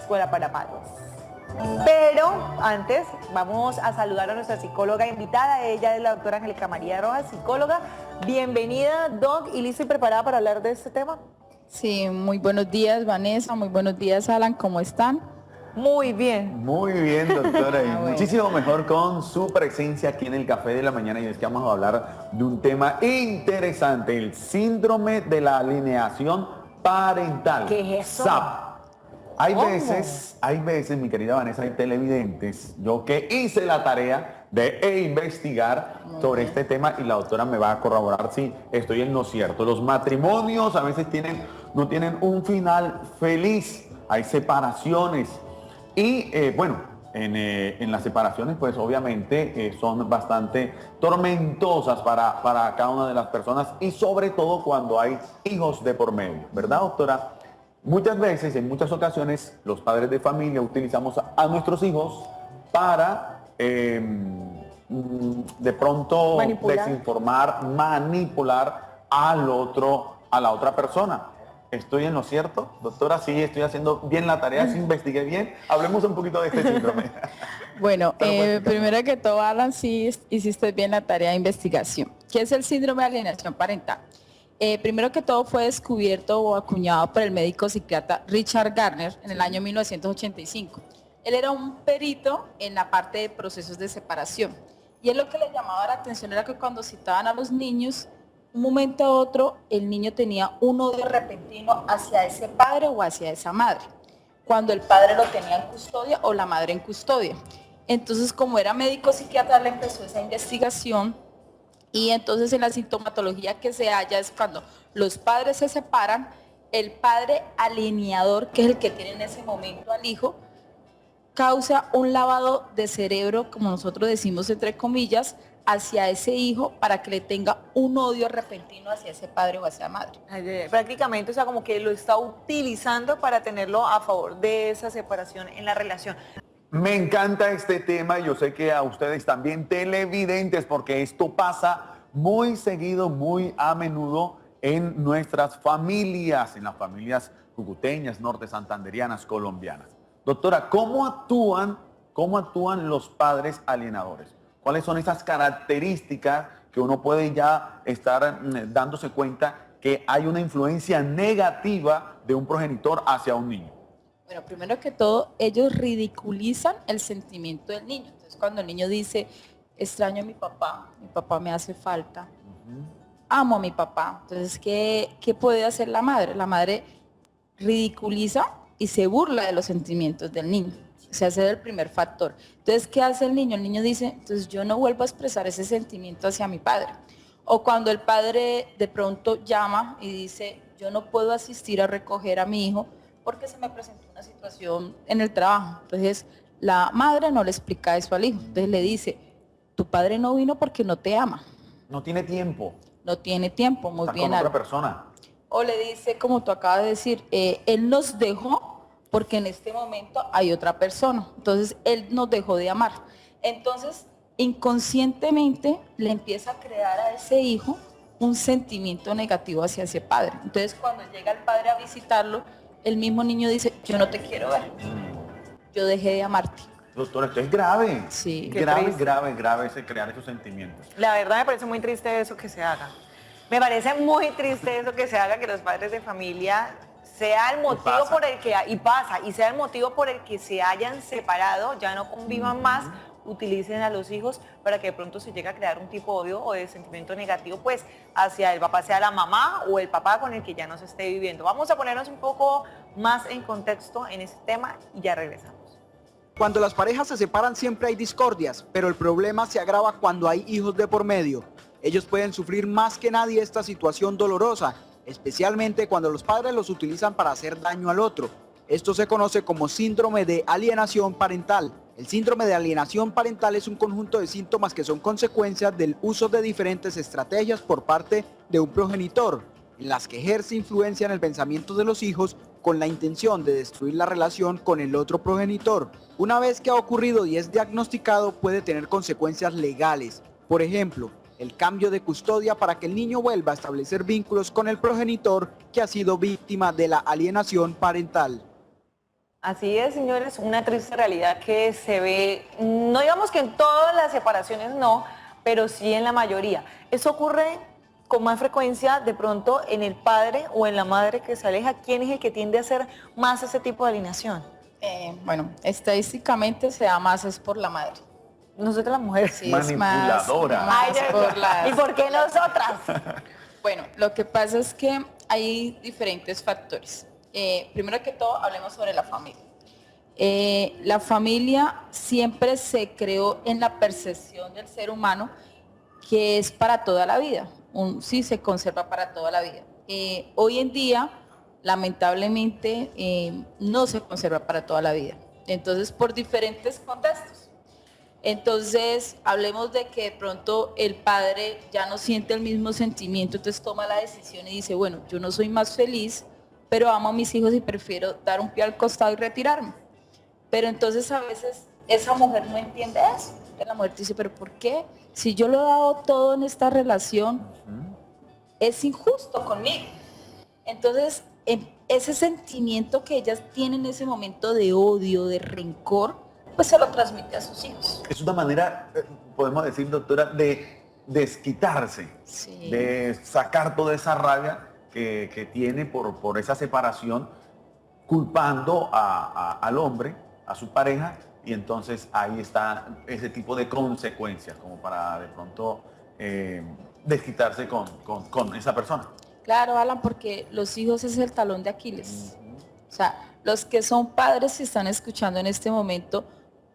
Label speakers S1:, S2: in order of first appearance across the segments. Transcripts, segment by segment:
S1: escuela para padres. Pero antes vamos a saludar a nuestra psicóloga invitada. Ella es la doctora Angélica María Rojas, psicóloga. Bienvenida, Doc, y lista y preparada para hablar de este tema.
S2: Sí, muy buenos días, Vanessa, muy buenos días, Alan, ¿cómo están?
S1: Muy bien.
S3: Muy bien, doctora, y
S2: Bueno.
S3: muchísimo mejor con su presencia aquí en el Café de la Mañana. Y es que vamos a hablar de un tema interesante, el síndrome de la alineación parental.
S1: ¿Qué es eso?
S3: SAP. Hay
S1: ¿Cómo?
S3: veces, mi querida Vanessa, hay televidentes, yo que hice la tarea de investigar sobre este tema y la doctora me va a corroborar si estoy en lo cierto. Los matrimonios a veces no tienen un final feliz, hay separaciones y en las separaciones pues obviamente son bastante tormentosas para cada una de las personas y sobre todo cuando hay hijos de por medio, ¿verdad, doctora? Muchas veces, en muchas ocasiones, los padres de familia utilizamos a nuestros hijos para de pronto desinformar, manipular a la otra persona. ¿Estoy en lo cierto, doctora? Sí, estoy haciendo bien la tarea, sí investigué bien. Hablemos un poquito de este síndrome.
S2: Bueno, primero que todo, Alan, sí hiciste bien la tarea de investigación. ¿Qué es el síndrome de alienación parental? Primero que todo fue descubierto o acuñado por el médico psiquiatra Richard Gardner en el año 1985. Él era un perito en la parte de procesos de separación. Y él lo que le llamaba la atención era que cuando citaban a los niños, un momento a otro, el niño tenía un odio repentino hacia ese padre o hacia esa madre, cuando el padre lo tenía en custodia o la madre en custodia. Entonces, como era médico psiquiatra, le empezó esa investigación. Y entonces en la sintomatología que se halla es cuando los padres se separan, el padre alineador, que es el que tiene en ese momento al hijo, causa un lavado de cerebro, como nosotros decimos entre comillas, hacia ese hijo para que le tenga un odio repentino hacia ese padre o hacia madre.
S1: Prácticamente, o sea, como que lo está utilizando para tenerlo a favor de esa separación en la relación.
S3: Me encanta este tema, yo sé que a ustedes también televidentes, porque esto pasa muy seguido, muy a menudo en nuestras familias, en las familias cucuteñas, norte santanderianas, colombianas. Doctora, ¿cómo actúan los padres alienadores? ¿Cuáles son esas características que uno puede ya estar dándose cuenta que hay una influencia negativa de un progenitor hacia un niño?
S2: Bueno, primero que todo, ellos ridiculizan el sentimiento del niño. Entonces, cuando el niño dice, extraño a mi papá me hace falta, amo a mi papá. Entonces, ¿qué puede hacer la madre? La madre ridiculiza y se burla de los sentimientos del niño. Ese es el primer factor. Entonces, ¿qué hace el niño? El niño dice, entonces yo no vuelvo a expresar ese sentimiento hacia mi padre. O cuando el padre de pronto llama y dice, yo no puedo asistir a recoger a mi hijo porque se me presentó una situación en el trabajo. Entonces, la madre no le explica eso al hijo. Entonces le dice, tu padre no vino porque no te ama.
S3: No tiene tiempo.
S2: No tiene tiempo, muy
S3: Está
S2: bien.
S3: con otra persona.
S2: O le dice, como tú acabas de decir, él nos dejó porque en este momento hay otra persona. Entonces, él nos dejó de amar. Entonces, inconscientemente le empieza a crear a ese hijo un sentimiento negativo hacia ese padre. Entonces, cuando llega el padre a visitarlo, el mismo niño dice, yo no te quiero ver, yo dejé de amarte.
S3: Doctora, esto es grave.
S2: Sí.
S3: Grave ese crear esos sentimientos.
S1: La verdad me parece muy triste eso que se haga. Me parece muy triste eso que se haga, que los padres de familia sea el motivo por el que, sea el motivo por el que se hayan separado, ya no convivan más, utilicen a los hijos para que de pronto se llegue a crear un tipo de odio o de sentimiento negativo, pues hacia el papá, sea la mamá o el papá con el que ya no se esté viviendo. Vamos a ponernos un poco más en contexto en este tema y ya regresamos.
S4: Cuando las parejas se separan siempre hay discordias, pero el problema se agrava cuando hay hijos de por medio. Ellos pueden sufrir más que nadie esta situación dolorosa, especialmente cuando los padres los utilizan para hacer daño al otro. Esto se conoce como síndrome de alienación parental. El síndrome de alienación parental es un conjunto de síntomas que son consecuencias del uso de diferentes estrategias por parte de un progenitor, en las que ejerce influencia en el pensamiento de los hijos con la intención de destruir la relación con el otro progenitor. Una vez que ha ocurrido y es diagnosticado, puede tener consecuencias legales. Por ejemplo, el cambio de custodia para que el niño vuelva a establecer vínculos con el progenitor que ha sido víctima de la alienación parental.
S1: Así es, señores, una triste realidad que se ve, no digamos que en todas las separaciones no, pero sí en la mayoría. Eso ocurre con más frecuencia de pronto en el padre o en la madre que se aleja. ¿Quién es el que tiende a hacer más ese tipo de alineación?
S2: Bueno, estadísticamente se da más es por la madre.
S1: Nosotras las mujeres.
S2: Sí, es más,
S3: Manipuladora.
S2: más
S1: Ay,
S2: por las-
S1: ¿y por qué nosotras?
S2: Bueno, lo que pasa es que hay diferentes factores. Primero que todo, hablemos sobre la familia. La familia siempre se creó en la percepción del ser humano que es para toda la vida, sí se conserva para toda la vida. Hoy en día, lamentablemente, no se conserva para toda la vida. Entonces, por diferentes contextos. Entonces, hablemos de que de pronto el padre ya no siente el mismo sentimiento, entonces toma la decisión y dice, bueno, yo no soy más feliz, pero amo a mis hijos y prefiero dar un pie al costado y retirarme. Pero entonces a veces esa mujer no entiende eso. La mujer dice, pero ¿por qué? Si yo lo he dado todo en esta relación, es injusto conmigo. Entonces, ese sentimiento que ellas tienen en ese momento de odio, de rencor, pues se lo transmite a sus hijos.
S3: Es una manera, podemos decir, doctora, de desquitarse,
S2: Sí.
S3: de sacar toda esa rabia que tiene por esa separación, culpando al hombre, a su pareja, y entonces ahí está ese tipo de consecuencias, como para de pronto desquitarse con esa persona.
S2: Claro, Alan, porque los hijos es el talón de Aquiles. O sea, los que son padres y están escuchando en este momento,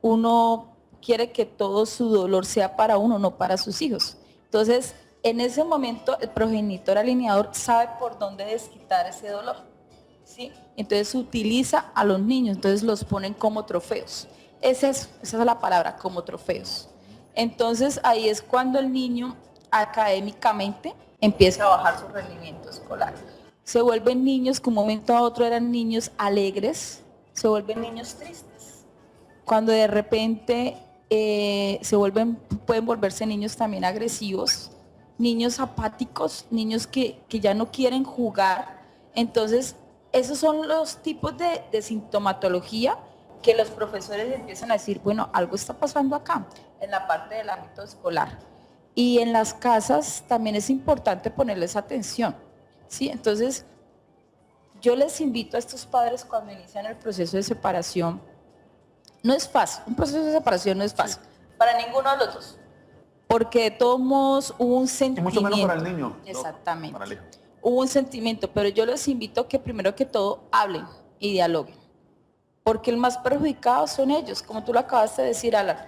S2: uno quiere que todo su dolor sea para uno, no para sus hijos. Entonces, en ese momento, el progenitor alineador sabe por dónde desquitar ese dolor, ¿sí? Entonces, utiliza a los niños, entonces los ponen como trofeos. Esa es la palabra, como trofeos. Entonces, ahí es cuando el niño académicamente empieza a bajar su rendimiento escolar. Se vuelven niños que un momento a otro eran niños alegres, se vuelven niños tristes. Cuando de repente pueden volverse niños también agresivos, niños apáticos, niños que ya no quieren jugar. Entonces, esos son los tipos de sintomatología que los profesores empiezan a decir, bueno, algo está pasando acá, en la parte del ámbito escolar. Y en las casas también es importante ponerles atención, ¿sí? Entonces, yo les invito a estos padres cuando inician el proceso de separación. No es fácil, un proceso de separación no es fácil, para ninguno de los dos, porque de todos modos hubo un
S3: Y
S2: sentimiento.
S3: mucho menos para el niño.
S2: Exactamente.
S3: Para el hijo.
S2: Hubo un sentimiento, pero yo les invito a que primero que todo hablen y dialoguen, porque el más perjudicado son ellos, como tú lo acabaste de decir, Alan.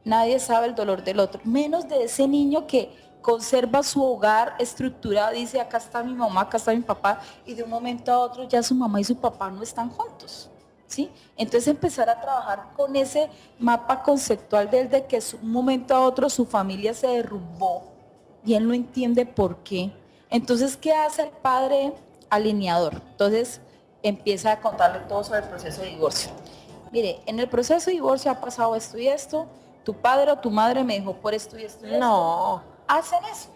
S2: Nadie sabe el dolor del otro, menos de ese niño que conserva su hogar estructurado, dice, acá está mi mamá, acá está mi papá, y de un momento a otro ya su mamá y su papá no están juntos. ¿Sí? Entonces empezar a trabajar con ese mapa conceptual de que un momento a otro su familia se derrumbó y él no entiende por qué. Entonces, ¿qué hace el padre alineador? Entonces empieza a contarle todo sobre el proceso de divorcio. Mire, en el proceso de divorcio ha pasado esto y esto, tu padre o tu madre me dejó por esto y esto y esto.
S1: No.
S2: Hacen eso.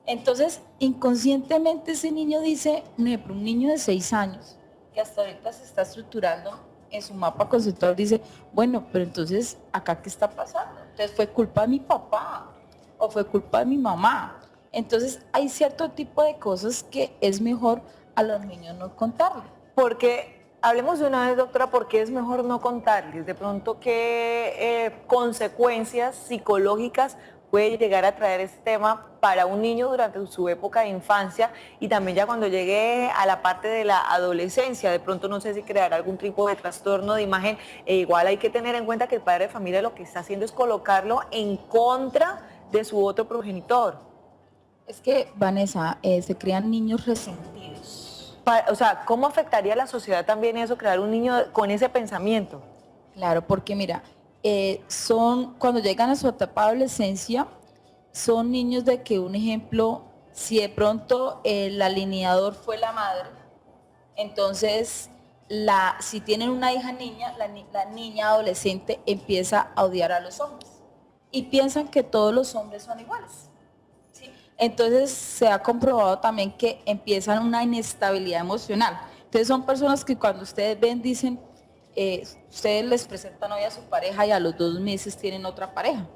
S2: Entonces, inconscientemente ese niño dice, no, pero un niño de 6 años, que hasta ahorita se está estructurando en su mapa conceptual, dice, bueno, pero entonces, ¿acá qué está pasando? Entonces, ¿fue culpa de mi papá o fue culpa de mi mamá? Entonces, hay cierto tipo de cosas que es mejor a los niños no contarle.
S1: Porque, hablemos de una vez, doctora, ¿por qué es mejor no contarles? De pronto, ¿qué consecuencias psicológicas puede llegar a traer este tema para un niño durante su época de infancia y también ya cuando llegue a la parte de la adolescencia? De pronto no sé si crear algún tipo de trastorno de imagen. Igual hay que tener en cuenta que el padre de familia lo que está haciendo es colocarlo en contra de su otro progenitor.
S2: Es que, Vanessa, se crean niños resentidos.
S1: O sea, ¿cómo afectaría a la sociedad también eso, crear un niño con ese pensamiento?
S2: Claro, porque mira, cuando llegan a su etapa de adolescencia, son niños de que, un ejemplo, si de pronto el alineador fue la madre, entonces si tienen una hija niña, la niña adolescente empieza a odiar a los hombres y piensan que todos los hombres son iguales. ¿Sí? Entonces se ha comprobado también que empiezan una inestabilidad emocional. Entonces son personas que cuando ustedes ven dicen, ustedes les presentan hoy a su pareja y a los 2 meses tienen otra pareja.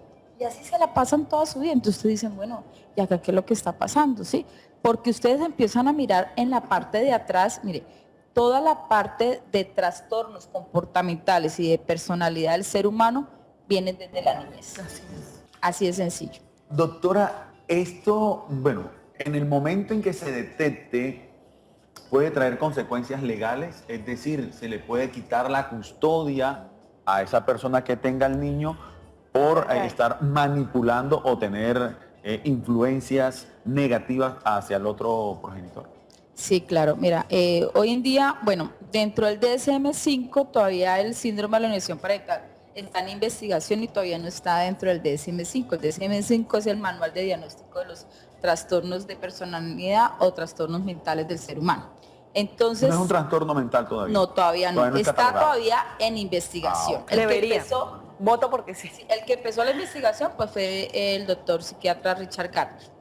S2: Y así se la pasan toda su vida. Entonces ustedes dicen, bueno, ¿y acá qué es lo que está pasando? ¿Sí? Porque ustedes empiezan a mirar en la parte de atrás, mire, toda la parte de trastornos comportamentales y de personalidad del ser humano viene desde la niñez. Así de sencillo.
S3: Doctora, esto, bueno, en el momento en que se detecte, puede traer consecuencias legales, es decir, se le puede quitar la custodia a esa persona que tenga el niño por estar manipulando o tener influencias negativas hacia el otro progenitor.
S2: Sí, claro. Mira, hoy en día, bueno, dentro del DSM-5 todavía el síndrome de alienación parental está en investigación y todavía no está dentro del DSM-5. El DSM-5 es el manual de diagnóstico de los trastornos de personalidad o trastornos mentales del ser humano. Entonces,
S3: ¿No es un trastorno mental todavía?
S2: No, todavía no.
S3: Está
S2: todavía en investigación.
S3: Ok.
S1: Debería. Voto porque sí.
S2: El que empezó la investigación pues fue el doctor psiquiatra Richard Gardner.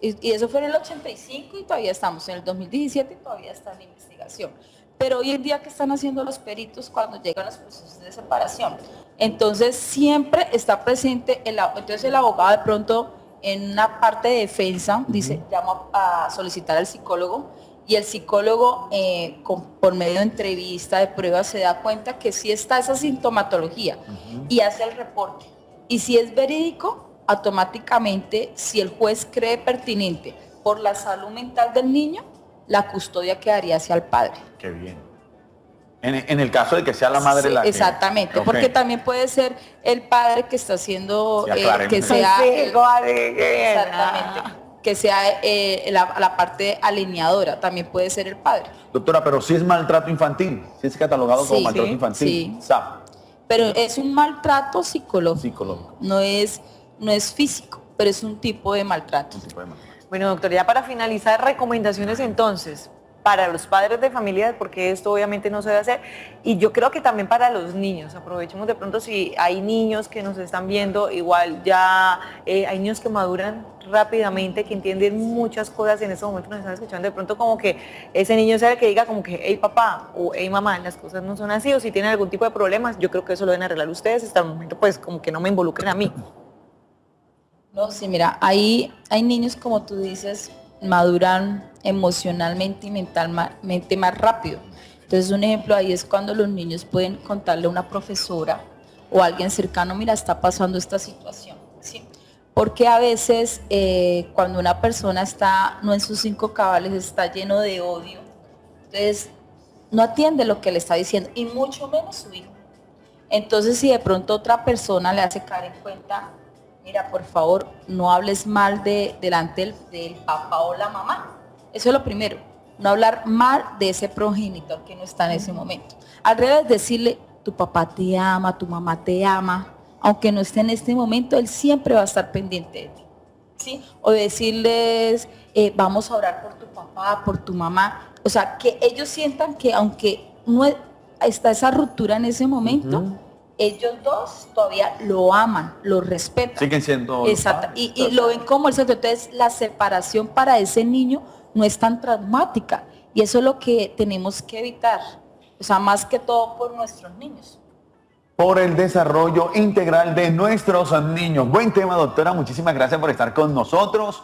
S2: Y eso fue en el 85 y todavía estamos en el 2017 y todavía está en investigación. Pero hoy en día, ¿qué están haciendo los peritos cuando llegan los procesos de separación? Entonces siempre está presente, entonces el abogado de pronto en una parte de defensa dice, llama a solicitar al psicólogo y el psicólogo por medio de entrevista, de pruebas, se da cuenta que sí está esa sintomatología y hace el reporte. Y si es verídico, automáticamente, si el juez cree pertinente por la salud mental del niño, la custodia quedaría hacia el padre.
S3: Qué bien. En el caso de que sea la madre la que...
S2: Exactamente,
S3: Ok.
S2: porque también puede ser el padre que está haciendo
S3: Sí, aclaremos.
S2: que sea
S1: Exactamente.
S2: que sea la parte alineadora, también puede ser el padre.
S3: Doctora, pero si es maltrato infantil, si es catalogado como
S2: Sí,
S3: maltrato
S2: sí,
S3: infantil,
S2: sí.
S3: SAP,
S2: Pero es un maltrato psicológico,
S3: psicológico.
S2: no es físico, pero es un tipo de maltrato.
S3: Un tipo de maltrato.
S1: Bueno, doctor, ya para finalizar, recomendaciones entonces para los padres de familia, porque esto obviamente no se debe hacer, y yo creo que también para los niños. Aprovechemos de pronto si hay niños que nos están viendo, igual ya hay niños que maduran rápidamente, que entienden muchas cosas en ese momento, nos están escuchando, de pronto como que ese niño sea el que diga como que, hey papá o hey mamá, las cosas no son así, o si tienen algún tipo de problemas, yo creo que eso lo deben arreglar ustedes, hasta el momento pues como que no me involucren a mí.
S2: No, sí, mira, hay niños, como tú dices, maduran emocionalmente y mentalmente más rápido. Entonces, un ejemplo ahí es cuando los niños pueden contarle a una profesora o a alguien cercano, mira, está pasando esta situación, ¿sí? Porque a veces cuando una persona está no en sus 5 cabales, está lleno de odio, entonces no atiende lo que le está diciendo, y mucho menos su hijo. Entonces, si de pronto otra persona le hace caer en cuenta, mira, por favor, no hables mal delante del papá o la mamá. Eso es lo primero, no hablar mal de ese progenitor que no está en ese momento. Al revés, decirle, tu papá te ama, tu mamá te ama, aunque no esté en este momento, él siempre va a estar pendiente de ti, ¿sí? O decirles, vamos a orar por tu papá, por tu mamá. O sea, que ellos sientan que aunque no está esa ruptura en ese momento, ellos dos todavía lo aman, lo respetan.
S3: Siguen siendo...
S2: Exacto, y lo ven como el centro. Entonces, la separación para ese niño no es tan traumática. Y eso es lo que tenemos que evitar. O sea, más que todo por nuestros niños.
S3: Por el desarrollo integral de nuestros niños. Buen tema, doctora. Muchísimas gracias por estar con nosotros.